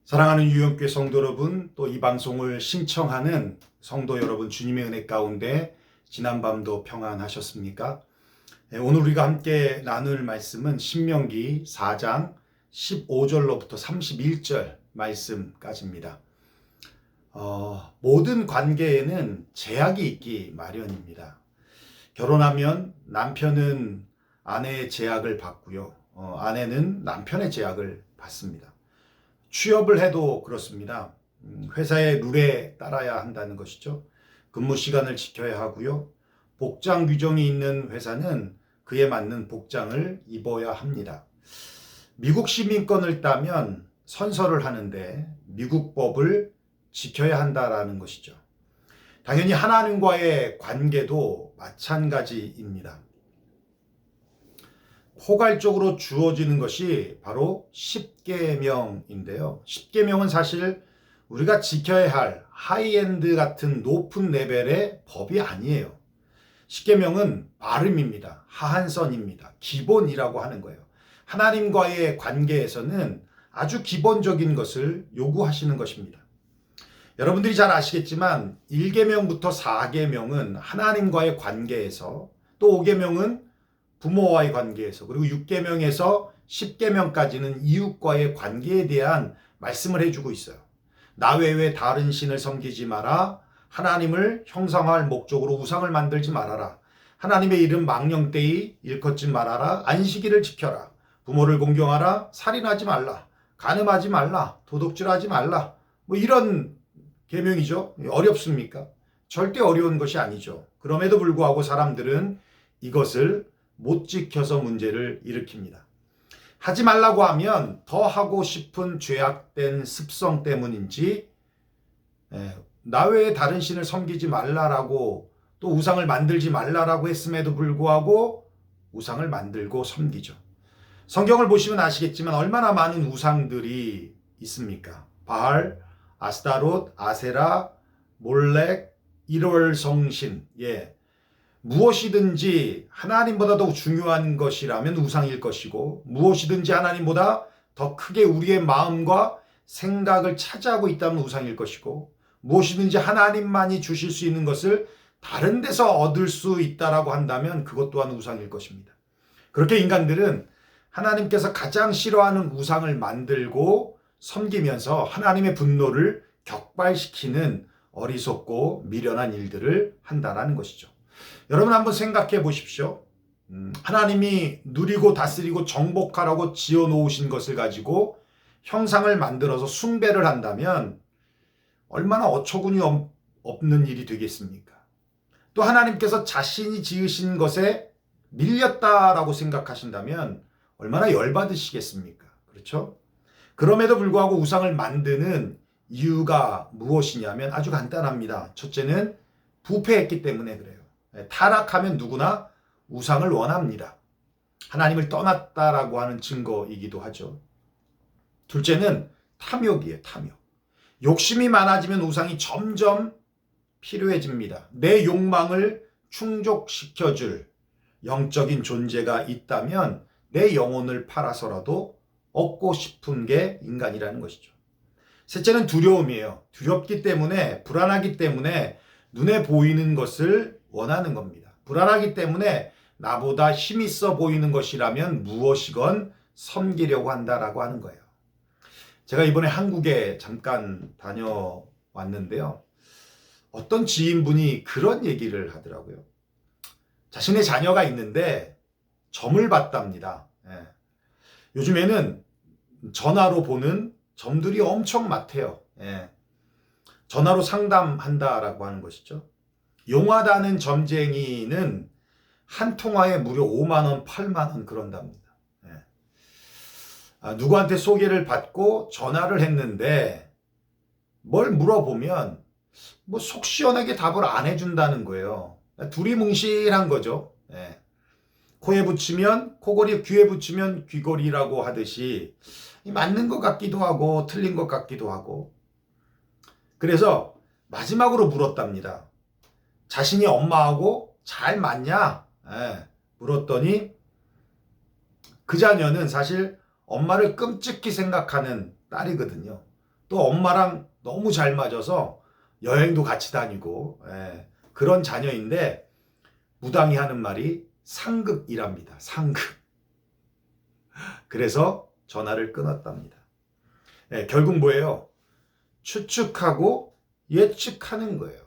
사랑하는 유영교회 성도 여러분, 또 이 방송을 신청하는 성도 여러분, 주님의 은혜 가운데 지난밤도 평안하셨습니까? 오늘 우리가 함께 나눌 말씀은 신명기 4장 15절로부터 31절 말씀까지입니다. 모든 관계에는 제약이 있기 마련입니다. 결혼하면 남편은 아내의 제약을 받고요. 아내는 남편의 제약을 받습니다. 취업을 해도 그렇습니다. 회사의 룰에 따라야 한다는 것이죠. 근무 시간을 지켜야 하고요. 복장 규정이 있는 회사는 그에 맞는 복장을 입어야 합니다. 미국 시민권을 따면 선서를 하는데 미국 법을 지켜야 한다라는 것이죠. 당연히 하나님과의 관계도 마찬가지입니다. 포괄적으로 주어지는 것이 바로 십계명인데요. 십계명은 사실 우리가 지켜야 할 하이엔드 같은 높은 레벨의 법이 아니에요. 십계명은 발음입니다. 하한선입니다. 기본이라고 하는 거예요. 하나님과의 관계에서는 아주 기본적인 것을 요구하시는 것입니다. 여러분들이 잘 아시겠지만 1계명부터 4계명은 하나님과의 관계에서, 또 5계명은 부모와의 관계에서, 그리고 6계명에서 10계명까지는 이웃과의 관계에 대한 말씀을 해주고 있어요. 나 외에 다른 신을 섬기지 마라. 하나님을 형상화할 목적으로 우상을 만들지 말아라. 하나님의 이름 망령되이 일컫지 말아라. 안식일을 지켜라. 부모를 공경하라. 살인하지 말라. 간음하지 말라. 도둑질하지 말라. 뭐 이런 계명이죠. 어렵습니까? 절대 어려운 것이 아니죠. 그럼에도 불구하고 사람들은 이것을 못 지켜서 문제를 일으킵니다. 하지 말라고 하면 더 하고 싶은 죄악된 습성 때문인지, 나 외에 다른 신을 섬기지 말라라고, 또 우상을 만들지 말라라고 했음에도 불구하고 우상을 만들고 섬기죠. 성경을 보시면 아시겠지만 얼마나 많은 우상들이 있습니까? 바알, 아스타롯, 아세라, 몰렉, 일월성신, 무엇이든지 하나님보다 더 중요한 것이라면 우상일 것이고, 무엇이든지 하나님보다 더 크게 우리의 마음과 생각을 차지하고 있다면 우상일 것이고, 무엇이든지 하나님만이 주실 수 있는 것을 다른 데서 얻을 수 있다라고 한다면 그것 또한 우상일 것입니다. 그렇게 인간들은 하나님께서 가장 싫어하는 우상을 만들고 섬기면서 하나님의 분노를 격발시키는 어리석고 미련한 일들을 한다라는 것이죠. 여러분 한번 생각해 보십시오. 하나님이 누리고 다스리고 정복하라고 지어놓으신 것을 가지고 형상을 만들어서 숭배를 한다면 얼마나 어처구니 없는 일이 되겠습니까? 또 하나님께서 자신이 지으신 것에 밀렸다라고 생각하신다면 얼마나 열받으시겠습니까? 그렇죠? 그럼에도 불구하고 우상을 만드는 이유가 무엇이냐면 아주 간단합니다. 첫째는 부패했기 때문에 그래요. 타락하면 누구나 우상을 원합니다. 하나님을 떠났다라고 하는 증거이기도 하죠. 둘째는 탐욕이에요. 탐욕. 욕심이 많아지면 우상이 점점 필요해집니다. 내 욕망을 충족시켜줄 영적인 존재가 있다면 내 영혼을 팔아서라도 얻고 싶은 게 인간이라는 것이죠. 셋째는 두려움이에요. 두렵기 때문에, 불안하기 때문에 눈에 보이는 것을 원하는 겁니다. 불안하기 때문에 나보다 힘있어 보이는 것이라면 무엇이건 섬기려고 한다라고 하는 거예요. 제가 이번에 한국에 잠깐 다녀왔는데요. 어떤 지인분이 그런 얘기를 하더라고요. 자신의 자녀가 있는데 점을 봤답니다. 요즘에는 전화로 보는 점들이 엄청 많대요. 전화로 상담한다라고 하는 것이죠. 용하다는 점쟁이는 한 통화에 무려 5만 원, 8만 원 그런답니다. 누구한테 소개를 받고 전화를 했는데 뭘 물어보면 뭐 속 시원하게 답을 안 해준다는 거예요. 두리뭉실한 거죠. 코에 붙이면 코걸이, 귀에 붙이면 귀걸이라고 하듯이 맞는 것 같기도 하고 틀린 것 같기도 하고. 그래서 마지막으로 물었답니다. 자신이 엄마하고 잘 맞냐? 물었더니 그 자녀는 사실 엄마를 끔찍히 생각하는 딸이거든요. 또 엄마랑 너무 잘 맞아서 여행도 같이 다니고 그런 자녀인데 무당이 하는 말이 상극이랍니다. 상극. 그래서 전화를 끊었답니다. 결국 뭐예요? 추측하고 예측하는 거예요.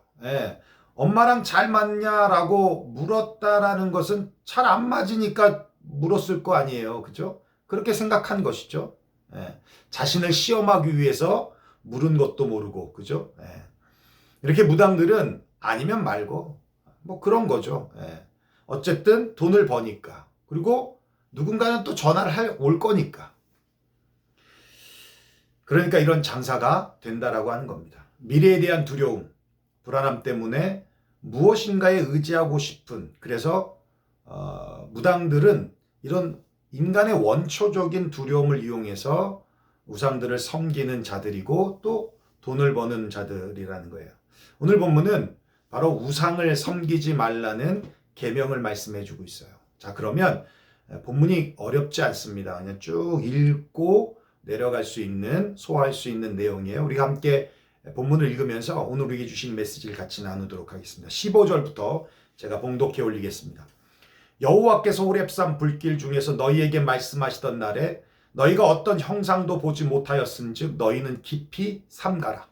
엄마랑 잘 맞냐라고 물었다라는 것은 잘 안 맞으니까 물었을 거 아니에요. 그죠? 그렇게 생각한 것이죠. 자신을 시험하기 위해서 물은 것도 모르고, 그죠? 이렇게 무당들은 아니면 말고, 뭐 그런 거죠. 어쨌든 돈을 버니까. 그리고 누군가는 또 전화를 올 거니까. 그러니까 이런 장사가 된다라고 하는 겁니다. 미래에 대한 두려움, 불안함 때문에 무엇인가에 의지하고 싶은, 그래서 무당들은 이런 인간의 원초적인 두려움을 이용해서 우상들을 섬기는 자들이고 또 돈을 버는 자들이라는 거예요. 오늘 본문은 바로 우상을 섬기지 말라는 계명을 말씀해 주고 있어요. 자, 그러면 본문이 어렵지 않습니다. 그냥 쭉 읽고 내려갈 수 있는, 소화할 수 있는 내용이에요. 우리가 함께 본문을 읽으면서 오늘 우리에게 주신 메시지를 같이 나누도록 하겠습니다. 15절부터 제가 봉독해 올리겠습니다. 여호와께서 호렙산 불길 중에서 너희에게 말씀하시던 날에 너희가 어떤 형상도 보지 못하였은즉 너희는 깊이 삼가라.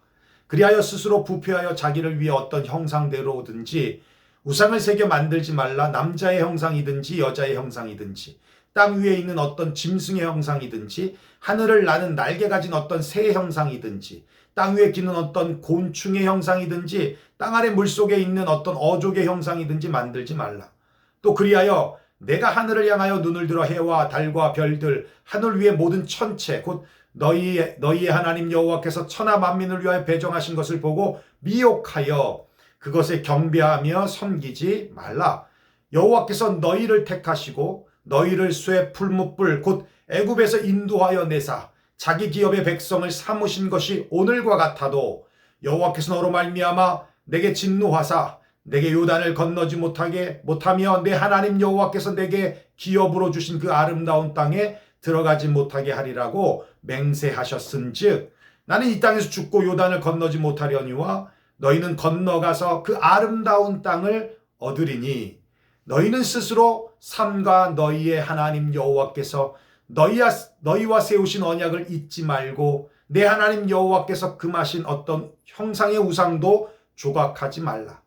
그리하여 스스로 부패하여 자기를 위해 어떤 형상대로든지 우상을 새겨 만들지 말라. 남자의 형상이든지 여자의 형상이든지 땅 위에 있는 어떤 짐승의 형상이든지 하늘을 나는 날개 가진 어떤 새의 형상이든지 땅 위에 기는 어떤 곤충의 형상이든지 땅 아래 물속에 있는 어떤 어족의 형상이든지 만들지 말라. 또 그리하여 내가 하늘을 향하여 눈을 들어 해와 달과 별들 하늘 위의 모든 천체 곧 너희의 하나님 여호와께서 천하 만민을 위하여 배정하신 것을 보고 미혹하여 그것에 경배하며 섬기지 말라. 여호와께서 너희를 택하시고 너희를 쇠 풀무불 곧 애굽에서 인도하여 내사 자기 기업의 백성을 삼으신 것이 오늘과 같아도 여호와께서 너로 말미암아 내게 진노하사 내게 요단을 건너지 못하며 내 하나님 여호와께서 내게 기업으로 주신 그 아름다운 땅에 들어가지 못하게 하리라고 맹세하셨은즉 나는 이 땅에서 죽고 요단을 건너지 못하려니와 너희는 건너가서 그 아름다운 땅을 얻으리니 너희는 스스로 삼가 너희의 하나님 여호와께서 너희와 세우신 언약을 잊지 말고 내 하나님 여호와께서 금하신 어떤 형상의 우상도 조각하지 말라.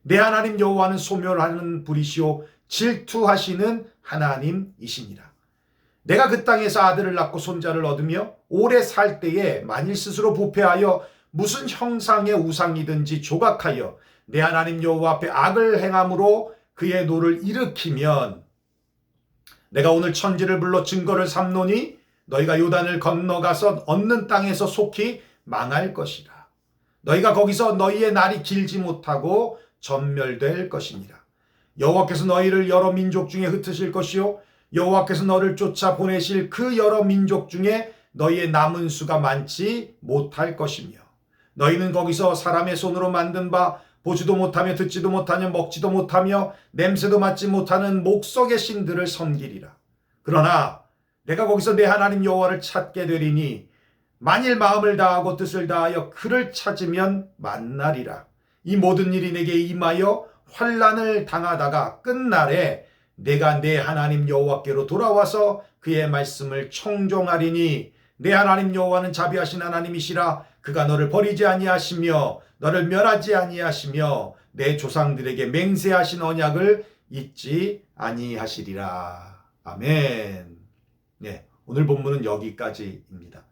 내 하나님 여호와는 소멸하는 불이시오 질투하시는 하나님이시니라. 내가 그 땅에서 아들을 낳고 손자를 얻으며 오래 살 때에 만일 스스로 부패하여 무슨 형상의 우상이든지 조각하여 내 하나님 여호와 앞에 악을 행함으로 그의 노를 일으키면 내가 오늘 천지를 불러 증거를 삼노니 너희가 요단을 건너가서 얻는 땅에서 속히 망할 것이라. 너희가 거기서 너희의 날이 길지 못하고 전멸될 것이니라. 여호와께서 너희를 여러 민족 중에 흩으실 것이요 여호와께서 너를 쫓아 보내실 그 여러 민족 중에 너희의 남은 수가 많지 못할 것이며 너희는 거기서 사람의 손으로 만든 바 보지도 못하며 듣지도 못하며 먹지도 못하며 냄새도 맡지 못하는 목석의 신들을 섬기리라. 그러나 내가 거기서 내 하나님 여호와를 찾게 되리니 만일 마음을 다하고 뜻을 다하여 그를 찾으면 만나리라. 이 모든 일이 내게 임하여 환난을 당하다가 끝날에 내가 내 하나님 여호와께로 돌아와서 그의 말씀을 청종하리니 내 하나님 여호와는 자비하신 하나님이시라. 그가 너를 버리지 아니하시며 너를 멸하지 아니하시며 내 조상들에게 맹세하신 언약을 잊지 아니하시리라. 아멘. 네, 오늘 본문은 여기까지입니다.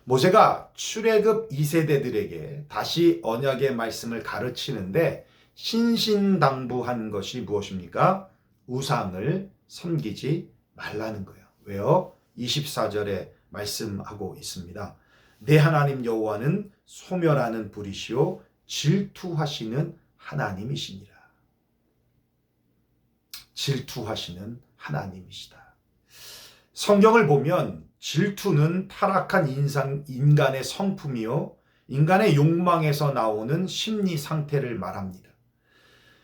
모세가 출애굽 2세대들에게 다시 언약의 말씀을 가르치는데 신신당부한 것이 무엇입니까? 우상을 섬기지 말라는 거예요. 왜요? 24절에 말씀하고 있습니다. 내 하나님 여호와는 소멸하는 불이시요 질투하시는 하나님이시니라. 질투하시는 하나님이시다. 성경을 보면 질투는 타락한 인간의 성품이요 인간의 욕망에서 나오는 심리 상태를 말합니다.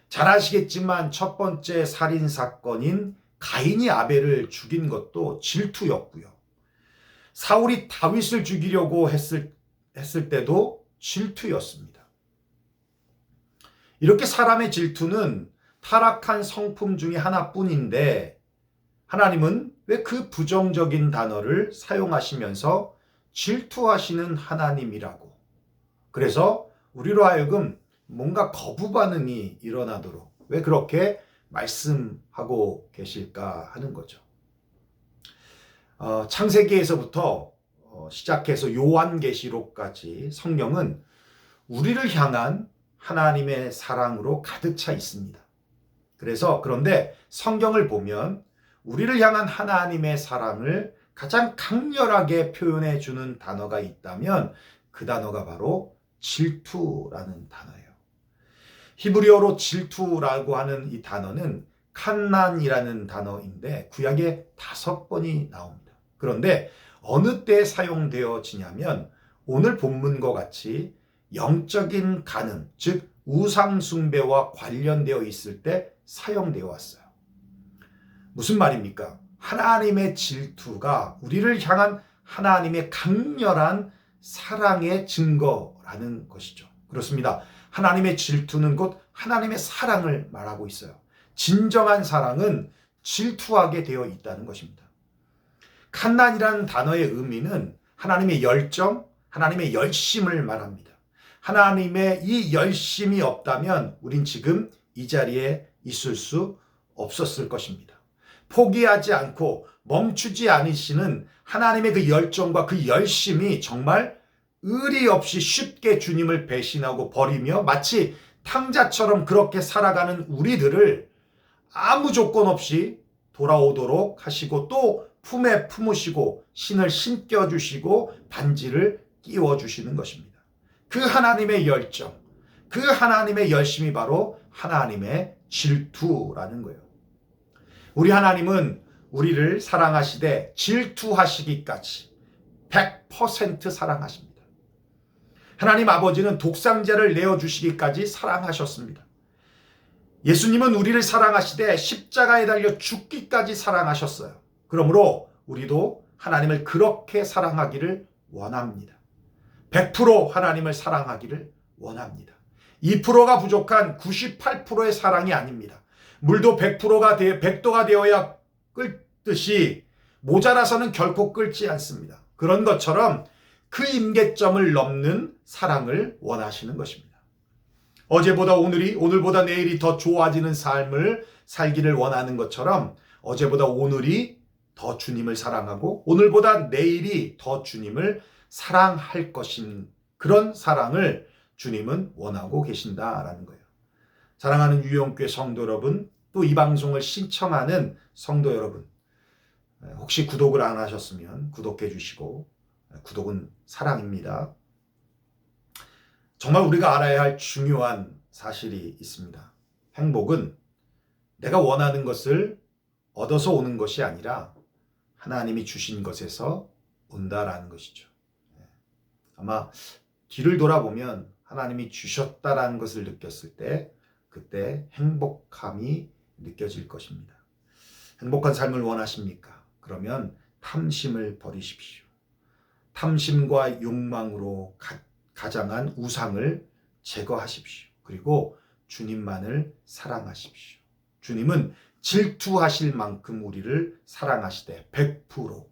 잘 아시겠지만 첫 번째 살인 사건인 가인이 아벨을 죽인 것도 질투였고요. 사울이 다윗을 죽이려고 했을 때도 질투였습니다. 이렇게 사람의 질투는 타락한 성품 중에 하나뿐인데 하나님은 왜 그 부정적인 단어를 사용하시면서 질투하시는 하나님이라고, 그래서 우리로 하여금 뭔가 거부 반응이 일어나도록 왜 그렇게 말씀하고 계실까 하는 거죠. 창세기에서부터 시작해서 요한계시록까지 성경은 우리를 향한 하나님의 사랑으로 가득 차 있습니다. 그런데 성경을 보면 우리를 향한 하나님의 사랑을 가장 강렬하게 표현해 주는 단어가 있다면 그 단어가 바로 질투라는 단어예요. 히브리어로 질투라고 하는 이 단어는 칸난이라는 단어인데 구약에 5번이 나옵니다. 그런데 어느 때 사용되어지냐면 오늘 본문과 같이 영적인 간음, 즉 우상 숭배와 관련되어 있을 때 사용되어 왔어요. 무슨 말입니까? 하나님의 질투가 우리를 향한 하나님의 강렬한 사랑의 증거라는 것이죠. 그렇습니다. 하나님의 질투는 곧 하나님의 사랑을 말하고 있어요. 진정한 사랑은 질투하게 되어 있다는 것입니다. 칸난이라는 단어의 의미는 하나님의 열정, 하나님의 열심을 말합니다. 하나님의 이 열심이 없다면 우린 지금 이 자리에 있을 수 없었을 것입니다. 포기하지 않고 멈추지 않으시는 하나님의 그 열정과 그 열심이 정말 의리 없이 쉽게 주님을 배신하고 버리며 마치 탕자처럼 그렇게 살아가는 우리들을 아무 조건 없이 돌아오도록 하시고 또 품에 품으시고 신을 신겨주시고 반지를 끼워주시는 것입니다. 그 하나님의 열정, 그 하나님의 열심이 바로 하나님의 질투라는 거예요. 우리 하나님은 우리를 사랑하시되 질투하시기까지 100% 사랑하십니다. 하나님 아버지는 독생자를 내어주시기까지 사랑하셨습니다. 예수님은 우리를 사랑하시되 십자가에 달려 죽기까지 사랑하셨어요. 그러므로 우리도 하나님을 그렇게 사랑하기를 원합니다. 100% 하나님을 사랑하기를 원합니다. 2%가 부족한 98%의 사랑이 아닙니다. 물도 100도가 되어야 끓듯이 모자라서는 결코 끓지 않습니다. 그런 것처럼 그 임계점을 넘는 사랑을 원하시는 것입니다. 어제보다 오늘보다 내일이 더 좋아지는 삶을 살기를 원하는 것처럼 어제보다 오늘이 더 주님을 사랑하고 오늘보다 내일이 더 주님을 사랑할 것인 그런 사랑을 주님은 원하고 계신다라는 거예요. 사랑하는 유영교회 성도 여러분, 또 이 방송을 신청하는 성도 여러분, 혹시 구독을 안 하셨으면 구독해 주시고, 구독은 사랑입니다. 정말 우리가 알아야 할 중요한 사실이 있습니다. 행복은 내가 원하는 것을 얻어서 오는 것이 아니라 하나님이 주신 것에서 온다라는 것이죠. 아마 뒤를 돌아보면 하나님이 주셨다라는 것을 느꼈을 때 그때 행복함이 느껴질 것입니다. 행복한 삶을 원하십니까? 그러면 탐심을 버리십시오. 탐심과 욕망으로 가장한 우상을 제거하십시오. 그리고 주님만을 사랑하십시오. 주님은 질투하실 만큼 우리를 사랑하시되 100%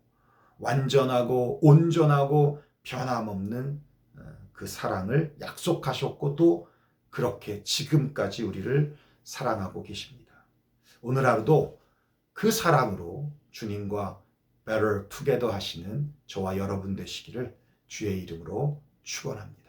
완전하고 온전하고 변함없는 그 사랑을 약속하셨고 또 그렇게 지금까지 우리를 사랑하고 계십니다. 오늘 하루도 그 사랑으로 주님과 better together 하시는 저와 여러분 되시기를 주의 이름으로 축원합니다.